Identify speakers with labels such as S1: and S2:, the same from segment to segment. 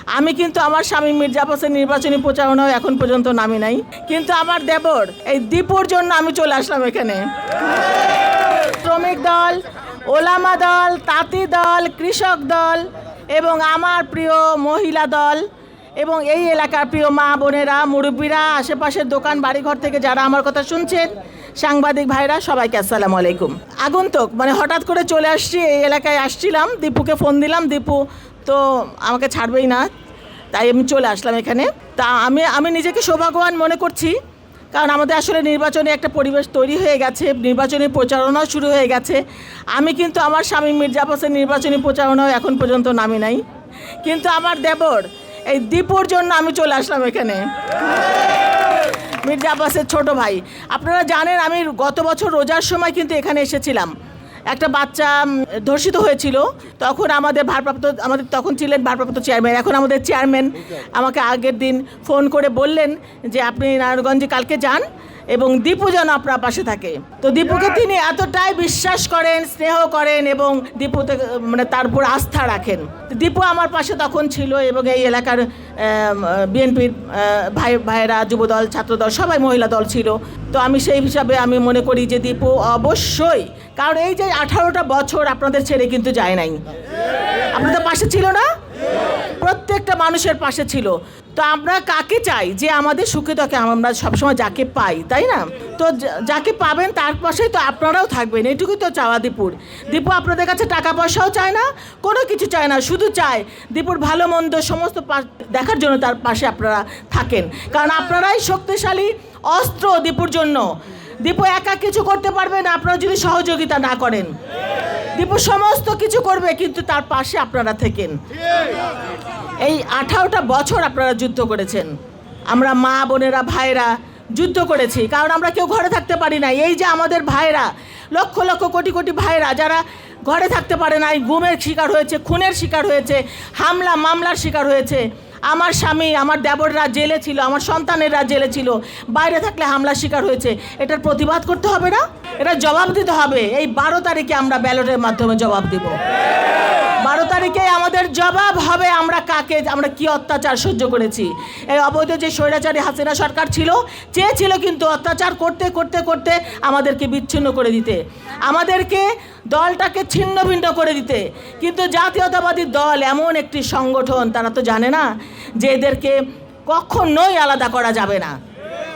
S1: আমি কিন্তু আমার স্বামী মির্জা আব্বাসের নির্বাচনী প্রচারণাও এখন পর্যন্ত নামি নাই, কিন্তু আমার দেবর এই দীপুর জন্য আমি চলে আসলাম এখানে। শ্রমিক দল, ওলামা দল, তাঁতি দল, কৃষক দল এবং আমার প্রিয় মহিলা দল এবং এই এলাকার প্রিয় মা বোনেরা, মুরব্বীরা, আশেপাশের দোকান বাড়িঘর থেকে যারা আমার কথা শুনছেন, সাংবাদিক ভাইরা, সবাইকে আসসালামু আলাইকুম। আগন্তুক মানে হঠাৎ করে চলে আসছি, এই এলাকায় আসছিলাম, দীপুকে ফোন দিলাম, দীপু তো আমাকে ছাড়বেই না, তাই আমি চলে আসলাম এখানে। তা আমি নিজেকে সৌভাগ্যবান মনে করছি, কারণ আমাদের আসলে নির্বাচনে একটা পরিবেশ তৈরি হয়ে গেছে, নির্বাচনী প্রচারণাও শুরু হয়ে গেছে। আমি কিন্তু আমার স্বামী মির্জা আব্বাসের নির্বাচনী প্রচারণাও এখন পর্যন্ত নামি নাই, কিন্তু আমার দেবর এই দীপুর জন্য আমি চলে আসলাম এখানে। মির্জা আব্বাসের ছোট ভাই, আপনারা জানেন আমি গত বছর রোজার সময় কিন্তু এখানে এসেছিলাম। একটা বাচ্চা ধর্ষিত হয়েছিল, তখন আমাদের তখন ছিলেন ভারপ্রাপ্ত চেয়ারম্যান, এখন আমাদের চেয়ারম্যান আমাকে আগের দিন ফোন করে বললেন যে আপনি নারায়ণগঞ্জে কালকে যান এবং দীপু যেন আপনার পাশে থাকে। তো দীপুকে তিনি এতটাই বিশ্বাস করেন, স্নেহ করেন এবং দীপুতে মানে তার উপর আস্থা রাখেন। দীপু আমার পাশে তখন ছিল এবং এই এলাকার বিএনপির ভাইয়েরা, যুবদল, ছাত্রদল, সবাই মহিলা দল ছিল। তো আমি সেই হিসাবে আমি মনে করি যে দীপু অবশ্যই, কারণ এই যে 18টা বছর আপনাদের ছেড়ে কিন্তু যায় নাই, আপনাদের পাশে ছিল না, প্রত্যেকটা মানুষের পাশে ছিল। তো আমরা কাকে চাই যে আমাদের সুখে দুঃখে আমরা সবসময় যাকে পাই, তাই না? তো যাকে পাবেন তার পাশেই তো আপনারাও থাকবেন, এইটুকুই তো চাওয়া দীপুর। দীপু আপনাদের কাছে টাকা পয়সাও চায় না, কোনো কিছু চায় না, শুধু চায় দীপুর ভালো মন্দ সমস্ত দেখার জন্য তার পাশে আপনারা থাকেন, কারণ আপনারাই শক্তিশালী অস্ত্র দীপুর জন্য। দীপু একা কিছু করতে পারবে না আপনারা যদি সহযোগিতা না করেন। দীপু সমস্ত কিছু করবে, কিন্তু তার পাশে আপনারা থেকেন। এই 18টা বছর আপনারা যুদ্ধ করেছেন, আমরা মা বোনেরা ভাইরা যুদ্ধ করেছি, কারণ আমরা কেউ ঘরে থাকতে পারি না। এই যে আমাদের ভাইরা, লক্ষ লক্ষ কোটি কোটি ভাইরা যারা ঘরে থাকতে পারে না, গুমের শিকার হয়েছে, খুনের শিকার হয়েছে, হামলা মামলার শিকার হয়েছে। আমার স্বামী, আমার দেবররা জেলে ছিল, আমার সন্তানেরা জেলে ছিল, বাইরে থাকলে হামলার শিকার হয়েছে। এটার প্রতিবাদ করতে হবে না? এটা জবাব দিতে হবে। এই 12 তারিখে আমরা ব্যালটের মাধ্যমে জবাব দেব। 12 তারিখে আমাদের জবাব হবে আমরা কি অত্যাচার সহ্য করেছি। এই অবৈধ যে স্বৈরাচারী হাসিনা সরকার ছিল, চেয়েছিল কিন্তু অত্যাচার করতে করতে করতে আমাদেরকে বিচ্ছিন্ন করে দিতে, আমাদেরকে দলটাকে ছিন্ন ভিন্ন করে দিতে। কিন্তু জাতীয়তাবাদী দল এমন একটি সংগঠন, তারা তো জানে না যে এদেরকে কখনোই আলাদা করা যাবে না।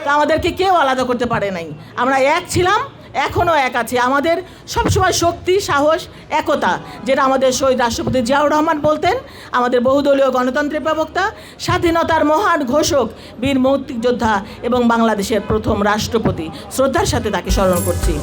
S1: তো আমাদেরকে কেউ আলাদা করতে পারে নাই, আমরা এক ছিলাম, এখনও এক আছে। আমাদের সবসময় শক্তি, সাহস, একতা, যেটা আমাদের শহীদ রাষ্ট্রপতি জিয়াউর রহমান বলতেন, আমাদের বহুদলীয় গণতন্ত্রের প্রবক্তা, স্বাধীনতার মহান ঘোষক, বীর মুক্তিযোদ্ধা এবং বাংলাদেশের প্রথম রাষ্ট্রপতি। শ্রদ্ধার সাথে তাকে স্মরণ করছি।